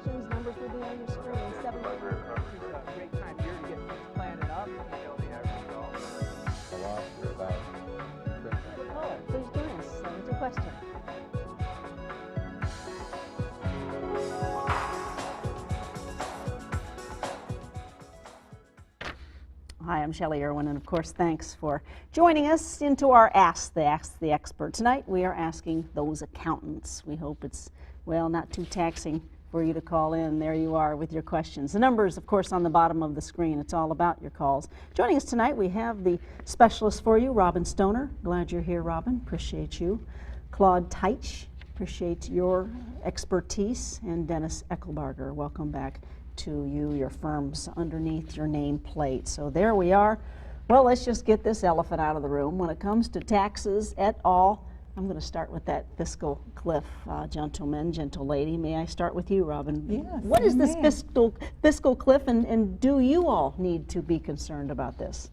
questions. Numbers will be on your screen. This is a great time of year to get things planted up. Shelley Irwin. Caller, please join us with your question. Hi, I'm Shelley Irwin, and of course, thanks for joining us into our Ask the Expert. Tonight, we are asking those accountants. We hope it's, well, not too taxing for you to call in. There you are with your questions. The number is, of course, on the bottom of the screen. It's all about your calls. Joining us tonight, we have the specialist for you, Robin Stoner. Glad you're here, Robin. Appreciate you. Claude Teich. Appreciate your expertise. And Dennis Echelbarger. Welcome back to you, your firm's underneath your nameplate. So there we are. Well, let's just get this elephant out of the room. When it comes to taxes et al., I'm going to start with that fiscal cliff, gentleman, gentle lady. May I start with you, Robin? Yes. What is this fiscal cliff, and do you all need to be concerned about this?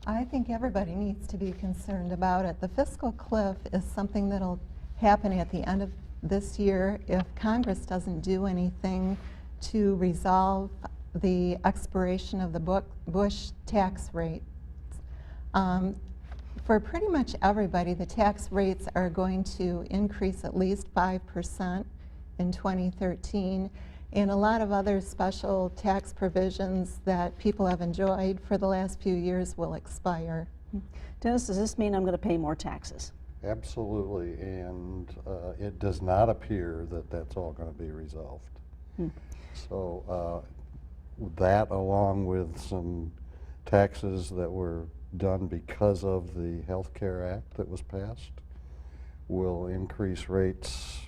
I think everybody needs to be concerned about it. The fiscal cliff is something that'll happen at the end of this year if Congress doesn't do anything to resolve the expiration of the Bush tax rates. For pretty much everybody, the tax rates are going to increase at least 5% in 2013, and a lot of other special tax provisions that people have enjoyed for the last few years will expire. Dennis, does this mean I'm going to pay more taxes? Absolutely, and it does not appear that that's all going to be resolved. So that, along with some taxes that were done because of the Health Care Act that was passed, will increase rates,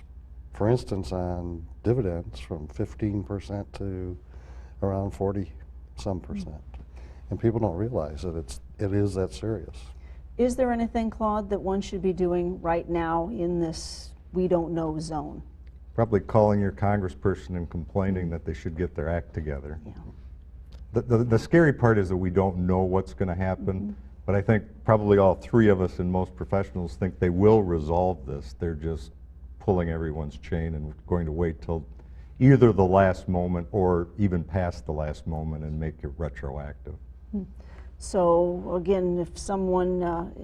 for instance, on dividends from 15% to around 40-some percent. And people don't realize that it is that serious. Is there anything, Claude, that one should be doing right now in this we don't know zone? Probably calling your congressperson and complaining that they should get their act together. Yeah. The scary part is that we don't know what's going to happen, but I think probably all three of us and most professionals think they will resolve this. They're just pulling everyone's chain and going to wait till either the last moment or even past the last moment and make it retroactive. So again, if someone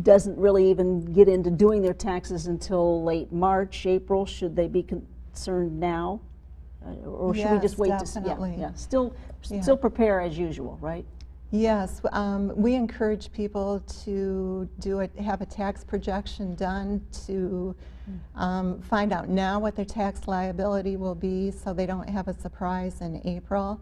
doesn't really even get into doing their taxes until late March, April, should they be concerned now? Or should we just wait definitely. to still prepare as usual, right? Yes, we encourage people to have a tax projection done to find out now what their tax liability will be so they don't have a surprise in April.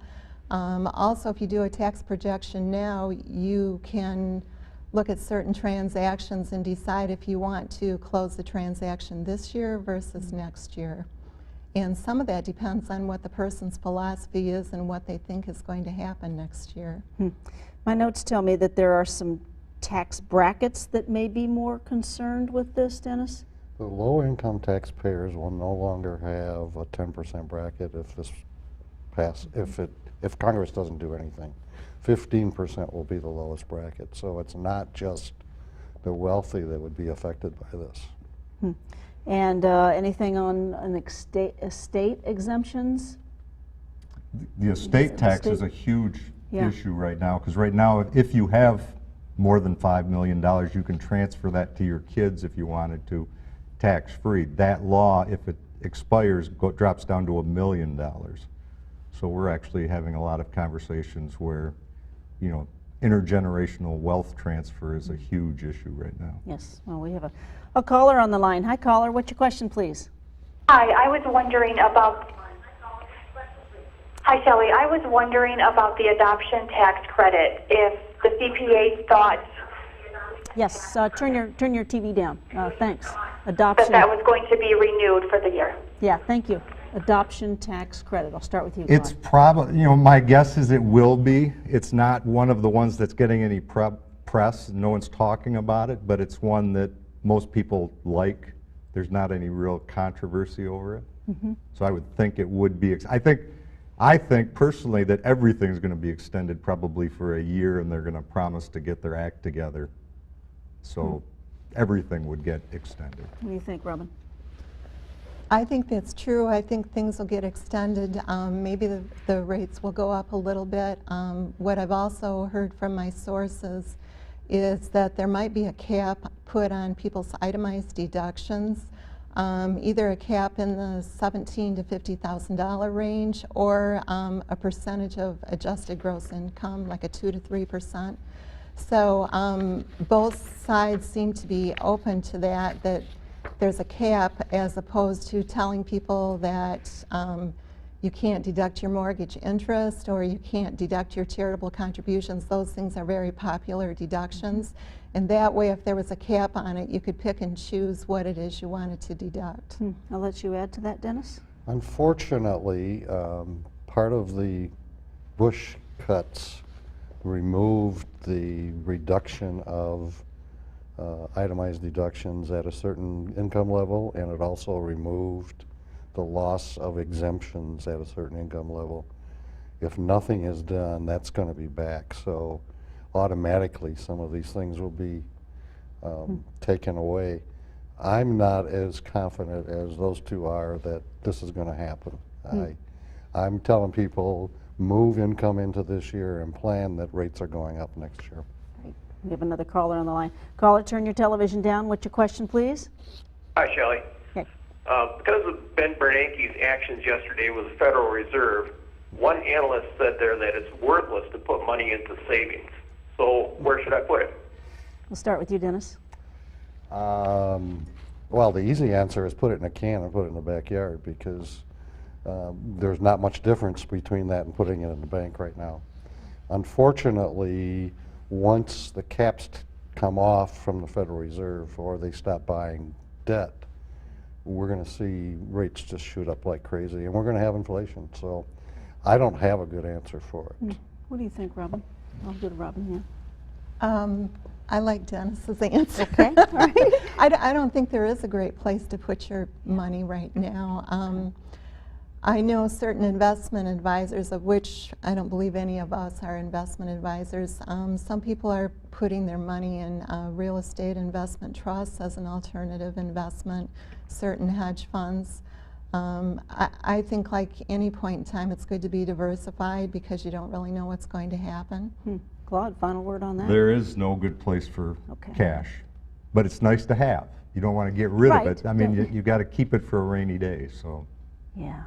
Also, if you do a tax projection now, you can look at certain transactions and decide if you want to close the transaction this year versus next year. And some of that depends on what the person's philosophy is and what they think is going to happen next year. My notes tell me that there are some tax brackets that may be more concerned with this, Dennis? The low-income taxpayers will no longer have a 10% bracket if this if Congress doesn't do anything. 15% will be the lowest bracket. So it's not just the wealthy that would be affected by this. And anything on an estate exemptions? The estate tax is a huge issue right now, because right now if you have more than $5 million, you can transfer that to your kids if you wanted to, tax-free. That law, if it expires, drops down to $1 million. So we're actually having a lot of conversations where, you know, intergenerational wealth transfer is a huge issue right now. Yes. Well, we have a caller on the line. Hi, caller. What's your question, please? Hi, I was wondering about. Hi, Shelley. I was wondering about the adoption tax credit. If the CPA thought. Yes. Turn your TV down. Thanks. Adoption. That was going to be renewed for the year. Yeah. Thank you. Adoption tax credit. I'll start with you, It's Claude. probably, you know, my guess is it will be. It's not one of the ones that's getting any press. No one's talking about it, but it's one that most people like. There's not any real controversy over it. So I would think it would be. I think personally that everything's going to be extended probably for a year, and they're going to promise to get their act together. So everything would get extended. What do you think, Robin? I think that's true. I think things will get extended. Maybe the rates will go up a little bit. What I've also heard from my sources is that there might be a cap put on people's itemized deductions, either a cap in the $17,000 to $50,000 range or a percentage of adjusted gross income, like a 2 to 3%. So both sides seem to be open to that there's a cap, as opposed to telling people that you can't deduct your mortgage interest or you can't deduct your charitable contributions. Those things are very popular deductions. And that way, if there was a cap on it, you could pick and choose what it is you wanted to deduct. I'll let you add to that, Dennis. Unfortunately, part of the Bush cuts removed the reduction of itemized deductions at a certain income level, and it also removed the loss of exemptions at a certain income level. If nothing is done, that's going to be back. So automatically some of these things will be taken away. I'm not as confident as those two are that this is going to happen. I'm telling people, move income into this year and plan that rates are going up next year. We have another caller on the line. Caller, turn your television down. What's your question, please? Hi, Shelley. Okay. Because of Ben Bernanke's actions yesterday with the Federal Reserve, one analyst said there that it's worthless to put money into savings. So where should I put it? We'll start with you, Dennis. Well, the easy answer is put it in a can and put it in the backyard, because there's not much difference between that and putting it in the bank right now. Unfortunately, once the caps come off from the Federal Reserve or they stop buying debt, we're going to see rates just shoot up like crazy, and we're going to have inflation. So I don't have a good answer for it. What do you think, Robin? I'll go to Robin I like Dennis's answer. Okay, all right. I don't think there is a great place to put your money right now. I know certain investment advisors, of which I don't believe any of us are investment advisors. Some people are putting their money in real estate investment trusts as an alternative investment, certain hedge funds. I think, like any point in time, it's good to be diversified because you don't really know what's going to happen. Claude, final word on that? There is no good place for Okay. cash, but it's nice to have. You don't want to get rid Right. of it. I mean, you got to keep it for a rainy day. So. Yeah.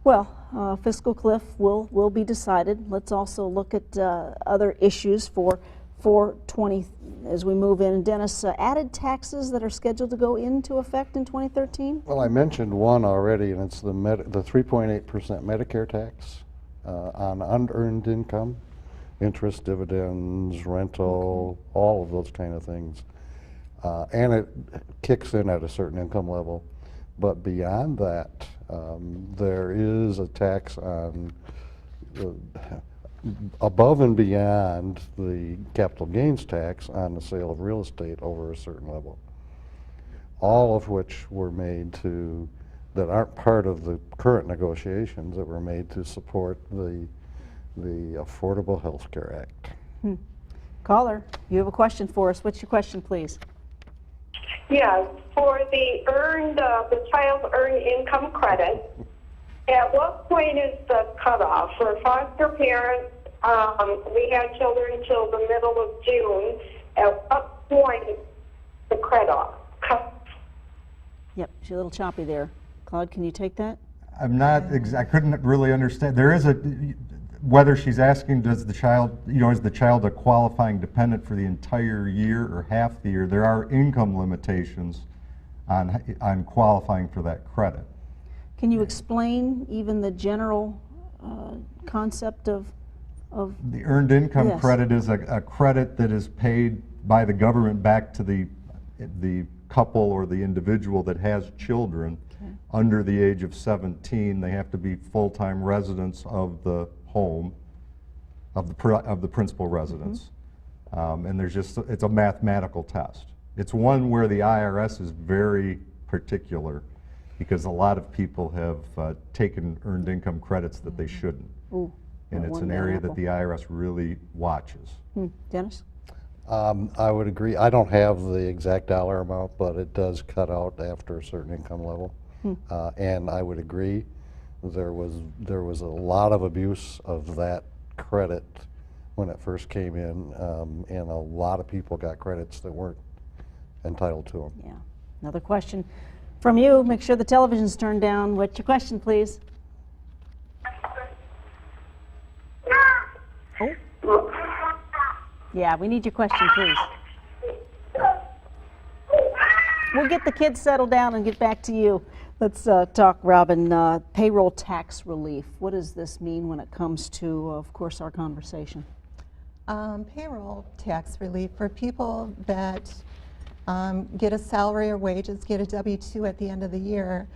Well, fiscal cliff will be decided. Let's also look at other issues for 20 as we move in. Dennis, added taxes that are scheduled to go into effect in 2013? Well, I mentioned one already, and it's the 3.8% Medicare tax on unearned income, interest, dividends, rental, all of those kind of things. And it kicks in at a certain income level. But beyond that, there is a tax on above and beyond the capital gains tax on the sale of real estate over a certain level, all of which were made that aren't part of the current negotiations, that were made to support the Affordable Health Care Act. Caller, you have a question for us. What's your question, please? Yeah, for the child's earned income credit, at what point is the cutoff? For foster parents, we had children till the middle of June. At what point is the cutoff? Yep, she's a little choppy there. Claude, can you take that? I'm not. I couldn't really understand. There is whether she's asking, does the child, is the child a qualifying dependent for the entire year or half the year? There are income limitations on qualifying for that credit. Can you explain even the general concept of the earned income Yes. credit is a credit that is paid by the government back to the couple or the individual that has children under the age of 17. They have to be full-time residents of the home, of the principal residence. And it's a mathematical test. It's one where the IRS is very particular, because a lot of people have taken earned income credits that they shouldn't. Ooh, And it's an area that the IRS really watches. Dennis? I would agree. I don't have the exact dollar amount, but it does cut out after a certain income level. And I would agree, there was a lot of abuse of that credit when it first came in, and a lot of people got credits that weren't entitled to them. Yeah. Another question from you. Make sure the television's turned down. What's your question, please? Oh. Yeah, we need your question, please. We'll get the kids settled down and get back to you. Let's talk, Robin, payroll tax relief. What does this mean when it comes to, of course, our conversation? Payroll tax relief for people that get a salary or wages, get a W-2 at the end of the year.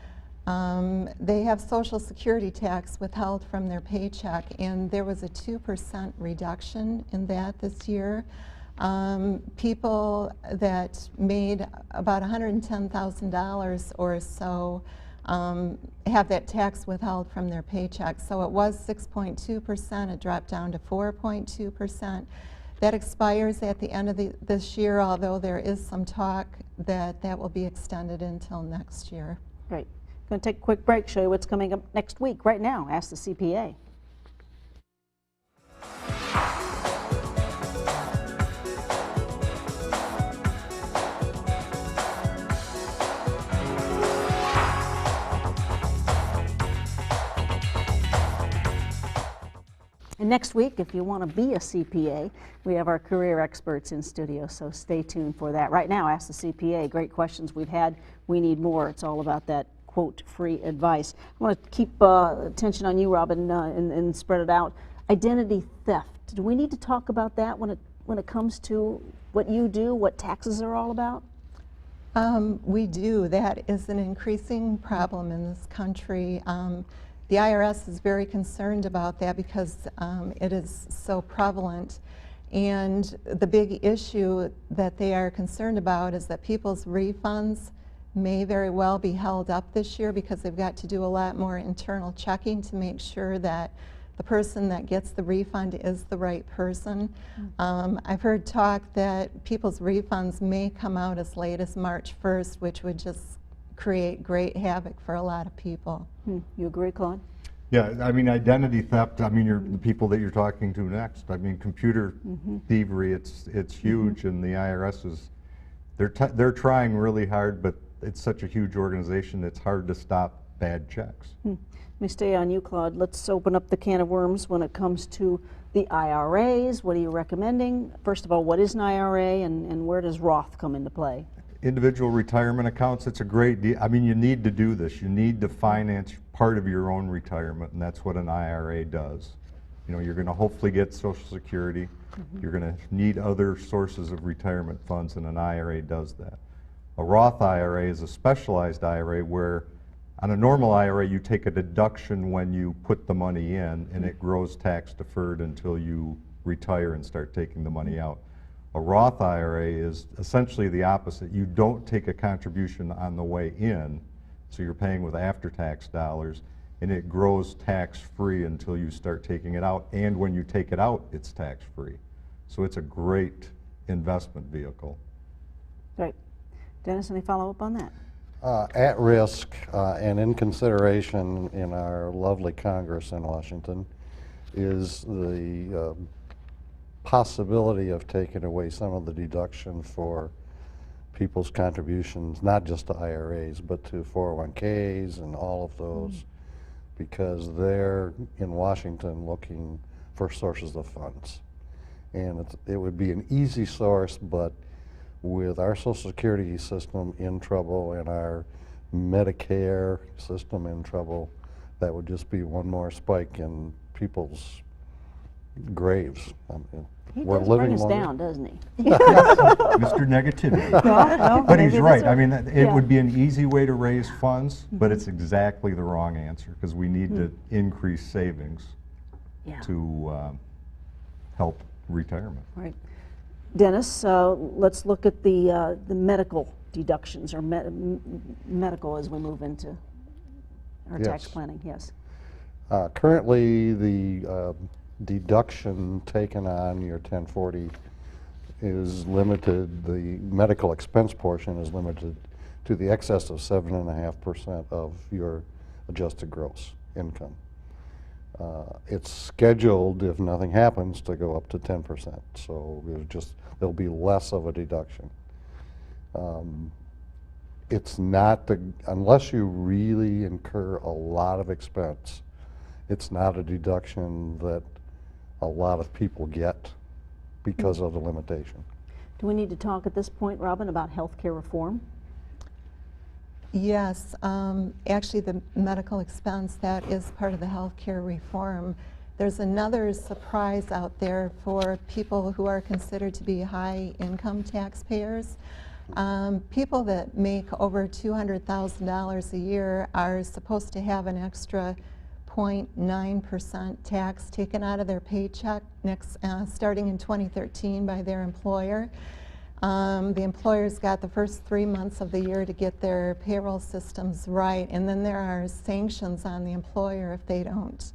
They have Social Security tax withheld from their paycheck, and there was a 2% reduction in that this year. People that made about $110,000 or so have that tax withheld from their paycheck. So it was 6.2%, it dropped down to 4.2%. That expires at the end of this year, although there is some talk that that will be extended until next year. Great. Going to take a quick break, show you what's coming up next week. Right now, Ask the CPA. And next week, if you want to be a CPA, we have our career experts in studio, so stay tuned for that. Right now, Ask the CPA. Great questions we've had. We need more. It's all about that, quote, free advice. I want to keep attention on you, Robin, and spread it out. Identity theft. Do we need to talk about that when it comes to what you do, what taxes are all about? We do. That is an increasing problem in this country. The IRS is very concerned about that because it is so prevalent. And the big issue that they are concerned about is that people's refunds may very well be held up this year because they've got to do a lot more internal checking to make sure that the person that gets the refund is the right person. I've heard talk that people's refunds may come out as late as March 1st, which would just create great havoc for a lot of people. You agree, Claude? Yeah, I mean, identity theft, I mean, the people that you're talking to next, I mean, computer thievery, it's huge, and the IRS is, they're trying really hard, but it's such a huge organization, it's hard to stop bad checks. Let me stay on you, Claude. Let's open up the can of worms when it comes to the IRAs. What are you recommending? First of all, what is an IRA, and where does Roth come into play? Individual retirement accounts, it's a great deal. I mean, you need to do this. You need to finance part of your own retirement, and that's what an IRA does. You know, you're going to hopefully get Social Security. You're going to need other sources of retirement funds, and an IRA does that. A Roth IRA is a specialized IRA where on a normal IRA, you take a deduction when you put the money in, and it grows tax deferred until you retire and start taking the money out. A Roth IRA is essentially the opposite. You don't take a contribution on the way in, so you're paying with after-tax dollars, and it grows tax-free until you start taking it out, and when you take it out, it's tax-free. So it's a great investment vehicle. Great. Dennis, any follow-up on that? At risk and in consideration in our lovely Congress in Washington is the possibility of taking away some of the deduction for people's contributions, not just to IRAs, but to 401ks and all of those, because they're in Washington looking for sources of funds. And it would be an easy source, but with our Social Security system in trouble and our Medicare system in trouble, that would just be one more spike in people's graves. He does bring us down, doesn't he? Mr. Negativity. No, But he's right. I mean, it yeah. would be an easy way to raise funds, but it's exactly the wrong answer because we need to increase savings to help retirement. Right. Dennis, let's look at the medical deductions or medical as we move into our tax planning. Yes. Currently, the deduction taken on your 1040 is limited, the medical expense portion is limited to the excess of 7.5% of your adjusted gross income. It's scheduled, if nothing happens, to go up to 10%. So there'll be less of a deduction. It's not unless you really incur a lot of expense, it's not a deduction that a lot of people get because of the limitation. Do we need to talk at this point, Robin, about health care reform? Yes, actually the medical expense, that is part of the health care reform. There's another surprise out there for people who are considered to be high income taxpayers. People that make over $200,000 a year are supposed to have an extra 0.9% tax taken out of their paycheck starting in 2013 by their employer. The employer's got the first 3 months of the year to get their payroll systems right, and then there are sanctions on the employer if they don't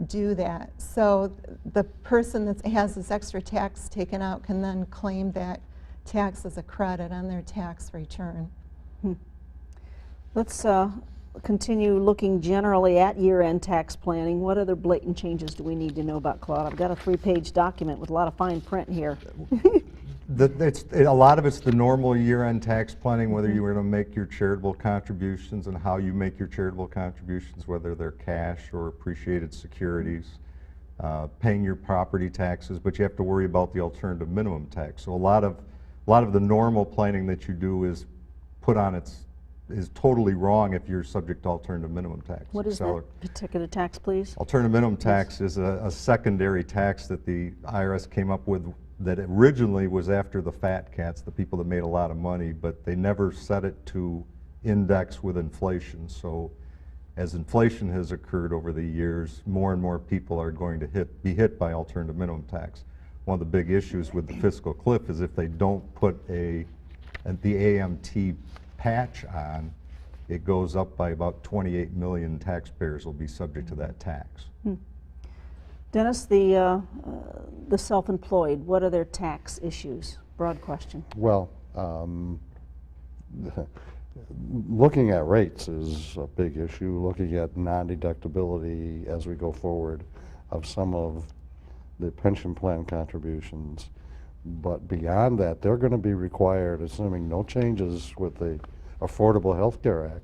do that. So the person that has this extra tax taken out can then claim that tax as a credit on their tax return. Let's continue looking generally at year-end tax planning. What other blatant changes do we need to know about, Claude? I've got a 3-page document with a lot of fine print here. A lot of it's the normal year-end tax planning, whether you were to make your charitable contributions and how you make your charitable contributions, whether they're cash or appreciated securities, paying your property taxes, but you have to worry about the alternative minimum tax. So a lot of the normal planning that you do is is totally wrong if you're subject to alternative minimum tax. What is that particular tax, please? Alternative minimum tax is a secondary tax that the IRS came up with that originally was after the fat cats, the people that made a lot of money, but they never set it to index with inflation. So as inflation has occurred over the years, more and more people are going to be hit by alternative minimum tax. One of the big issues with the fiscal cliff is if they don't put the AMT patch on, it goes up by about 28 million taxpayers will be subject to that tax. Dennis, the self-employed, what are their tax issues? Broad question. Well, looking at rates is a big issue. Looking at non-deductibility as we go forward of some of the pension plan contributions. But beyond that, they're going to be required, assuming no changes with the Affordable Health Care Act,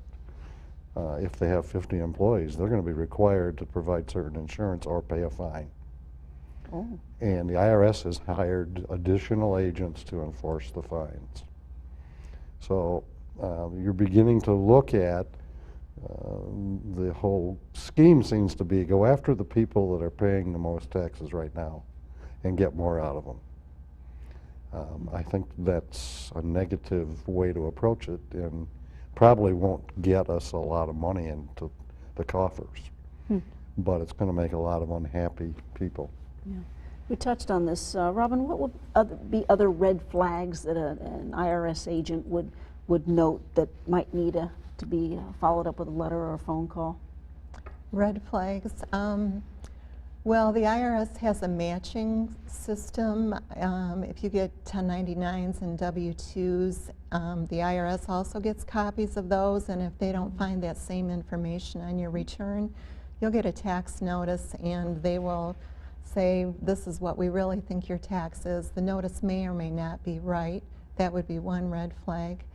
if they have 50 employees, they're going to be required to provide certain insurance or pay a fine. Oh. And the IRS has hired additional agents to enforce the fines. So you're beginning to look at the whole scheme seems to be go after the people that are paying the most taxes right now and get more out of them. I think that's a negative way to approach it and probably won't get us a lot of money into the coffers, but it's going to make a lot of unhappy people. Yeah. We touched on this. Robin, what would be other red flags that an IRS agent would note that might need to be followed up with a letter or a phone call? Red flags. Well, the IRS has a matching system. If you get 1099s and W-2s, the IRS also gets copies of those, and if they don't find that same information on your return, you'll get a tax notice, and they will say, this is what we really think your tax is. The notice may or may not be right. That would be one red flag.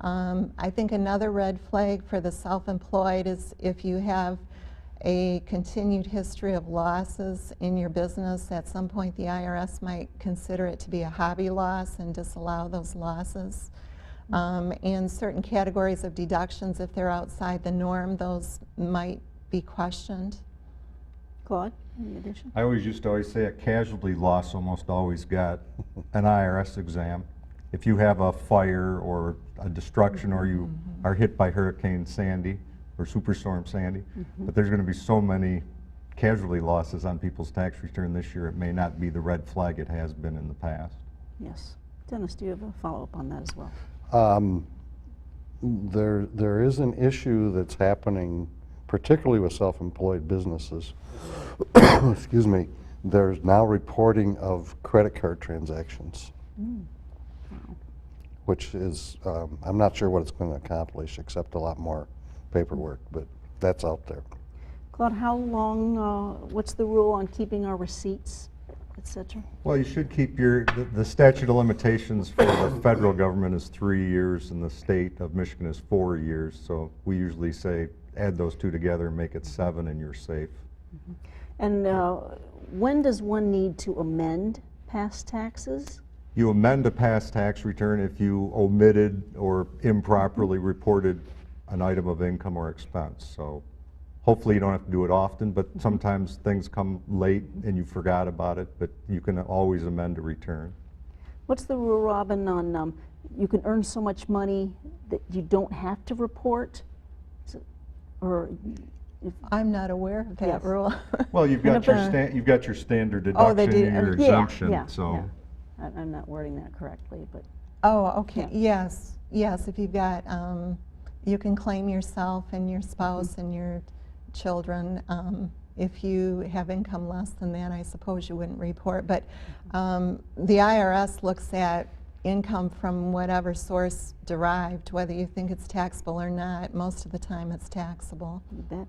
I think another red flag for the self-employed is if you have a continued history of losses in your business, at some point the IRS might consider it to be a hobby loss and disallow those losses. And certain categories of deductions, if they're outside the norm, those might be questioned. Claude, any addition? I used to say a casualty loss almost always got an IRS exam. If you have a fire or a destruction or you are hit by Hurricane Sandy, or Superstorm Sandy, but there's going to be so many casualty losses on people's tax return this year, it may not be the red flag it has been in the past. Yes. Dennis, do you have a follow-up on that as well? There is an issue that's happening, particularly with self-employed businesses. Excuse me. There's now reporting of credit card transactions. which is, I'm not sure what it's going to accomplish except a lot more paperwork, but that's out there. Claude, how long, what's the rule on keeping our receipts, et cetera? Well, you should keep the statute of limitations for the federal government is 3 years and the state of Michigan is 4 years. So we usually say add those two together and make it 7 and you're safe. And when does one need to amend past taxes? You amend a past tax return if you omitted or improperly reported an item of income or expense. So hopefully you don't have to do it often, but sometimes things come late and you forgot about it, but you can always amend a return. What's the rule, Robin, on you can earn so much money that you don't have to report? Or if, I'm not aware of that Yes. rule. Well, you've got you've got your standard Oh, they deduction do. and your yeah, exemption. yeah, So yeah. I'm not wording that correctly, but Oh, okay, Yeah. yes, if you've got, you can claim yourself and your spouse and your children. If you have income less than that, I suppose you wouldn't report, but the IRS looks at income from whatever source derived, whether you think it's taxable or not. Most of the time it's taxable. you bet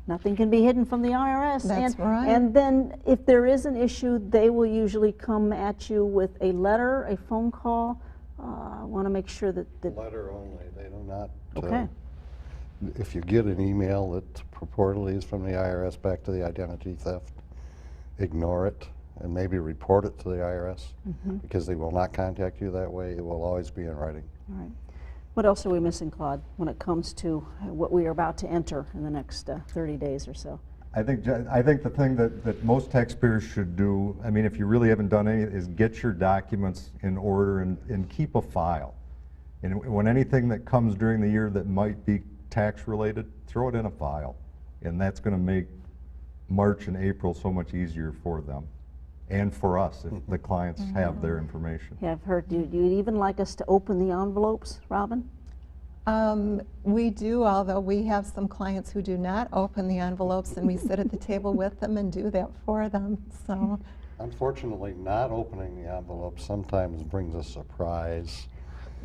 nothing can be hidden from the IRS. That's right. And then if there is an issue, they will usually come at you with a letter, a phone call. I want to make sure that, Letter only, they do not. Okay. If you get an email that purportedly is from the IRS back to the identity theft, ignore it and maybe report it to the IRS because they will not contact you that way. It will always be in writing. all right. What else are we missing, Claude, when it comes to what we are about to enter in the next 30 days or so? I think the thing that most taxpayers should do, I mean, if you really haven't done any, is get your documents in order and keep a file. And when anything that comes during the year that might be tax related, throw it in a file. And that's going to make March and April so much easier for them and for us if the clients have their information. Yeah, I've heard, do you even like us to open the envelopes, Robin? We do, although we have some clients who do not open the envelopes, and we sit at the table with them and do that for them. So, Unfortunately, not opening the envelope sometimes brings a surprise.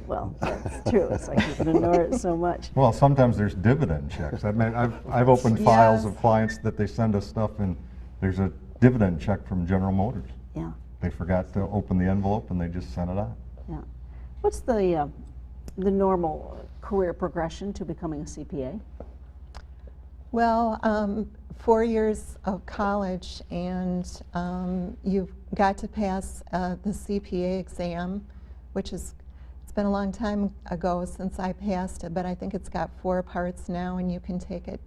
Well, that's true. It's like you can ignore it so much. Well, sometimes there's dividend checks. I mean, I've opened files Yes. of clients that they send us stuff and there's a dividend check from General Motors. Yeah, They forgot to open the envelope and they just sent it out. yeah. What's the normal career progression to becoming a CPA? well, 4 years of college, and you've got to pass the CPA exam, which is, it's been a long time ago since I passed it, but I think it's got 4 parts now, and you can take it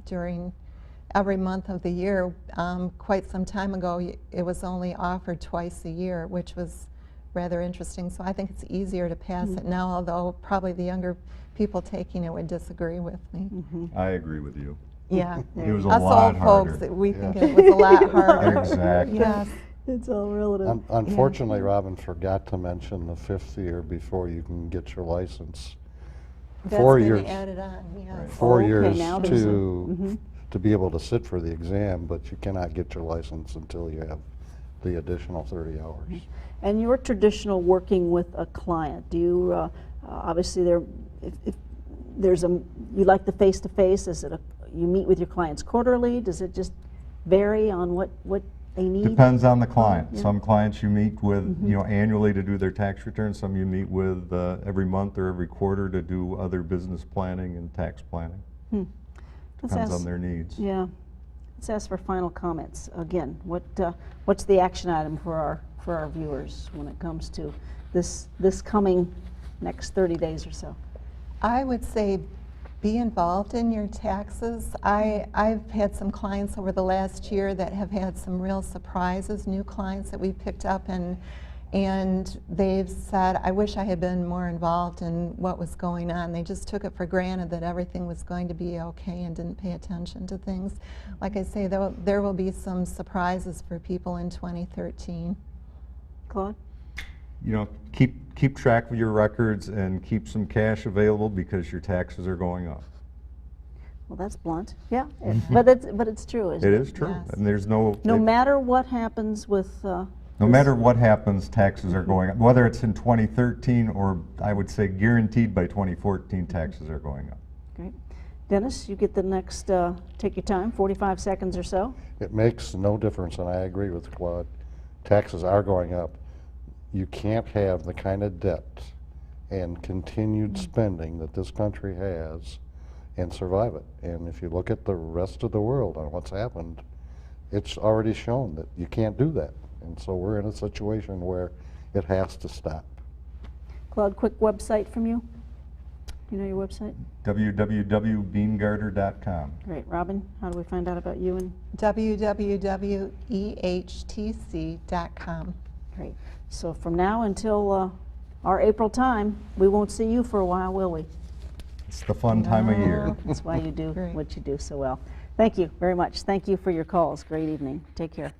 during every month of the year. Quite some time ago, it was only offered twice a year, which was rather interesting. So I think it's easier to pass it now, although probably the younger people taking it would disagree with me. I agree with you. Yeah. It was a Us lot old harder. folks, we think it was a lot harder. Exactly. Yes. It's all relative. Unfortunately, Robin forgot to mention the 5th year before you can get your license. That's 4 been years. added on, yes. 4 Okay, years now there's to be able to sit for the exam, but you cannot get your license until you have the additional 30 hours. And your traditional working with a client, do you, obviously if there's you like the face-to-face, is it you meet with your clients quarterly? Does it just vary on what they need? Depends on the client. Yeah. Some clients you meet with, annually to do their tax returns. Some you meet with every month or every quarter to do other business planning and tax planning. Depends on their needs. Yeah. Let's ask for final comments. Again, what's the action item for our viewers when it comes to this coming next 30 days or so? I would say be involved in your taxes. I've had some clients over the last year that have had some real surprises, new clients that we picked up, and they've said, I wish I had been more involved in what was going on. They just took it for granted that everything was going to be okay and didn't pay attention to things. Like I say, there will be some surprises for people in 2013. Claude? Keep track of your records and keep some cash available because your taxes are going up. Well, that's blunt. Yeah, but it's true, isn't It it? is true. Yes. And there's no No matter what happens with No matter what happens, taxes are going up. Whether it's in 2013 or I would say guaranteed by 2014, taxes are going up. Great. Dennis, you get the next, take your time, 45 seconds or so. It makes no difference, and I agree with Claude. Taxes are going up. You can't have the kind of debt and continued spending that this country has and survive it. And if you look at the rest of the world on what's happened, it's already shown that you can't do that. And so we're in a situation where it has to stop. Claude, quick website from you? You know your website? www.beangarter.com. Great. Robin, how do we find out about you? And www.ehtc.com. great. So from now until our April time, we won't see you for a while, will we? It's the fun time of year. No, that's why you do Great. what you do so well. Thank you very much. Thank you for your calls. Great evening. Take care.